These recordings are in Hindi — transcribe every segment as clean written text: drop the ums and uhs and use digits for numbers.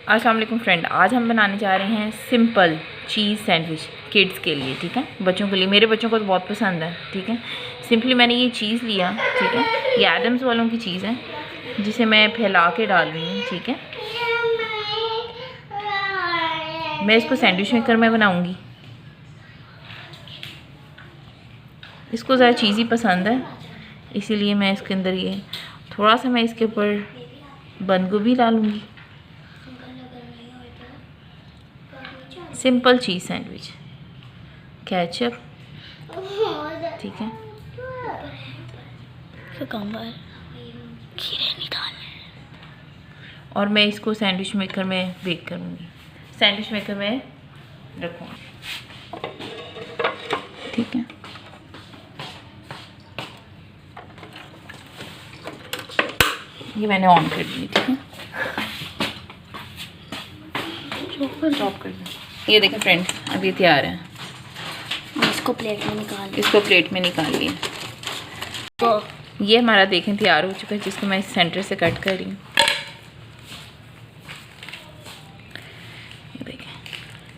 अस्सलाम वालेकुम फ्रेंड, आज हम बनाने जा रहे हैं सिंपल चीज़ सैंडविच किड्स के लिए। ठीक है, बच्चों के लिए। मेरे बच्चों को तो बहुत पसंद है। ठीक है, सिंपली मैंने ये चीज़ लिया। ठीक है, ये एडम्स वालों की चीज़ है जिसे मैं फैला के डाल रही हूँ। ठीक है, मैं इसको सैंडविच मेकर में बनाऊँगी। इसको ज़रा चीज़ी पसंद है, इसीलिए मैं इसके अंदर ये थोड़ा सा मैं इसके ऊपर बंद गोभी डालूँगी। सिंपल चीज़ सैंडविच, केचप। ठीक है, खीरे निकालने और मैं इसको सैंडविच मेकर में बेक करूँगी। सैंडविच मेकर में रखूँगी। ठीक है, ये मैंने ऑन कर दी। ठीक है, चॉप कर दी। ये देखें फ्रेंड्स, अब ये तैयार है। इसको प्लेट में निकाल लिया। तो ये हमारा देखें तैयार हो चुका है, जिसको मैं इस सेंटर से कट कर रही हूँ।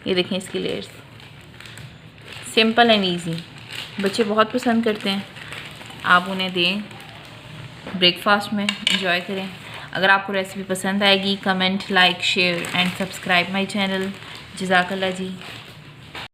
ये देखें इसकी लेयर्स। सिंपल एंड इजी, बच्चे बहुत पसंद करते हैं। आप उन्हें दें, ब्रेकफास्ट में एंजॉय करें। अगर आपको रेसिपी पसंद आएगी, comment, like, share and subscribe my channel. जज़ाकल्लाह जी।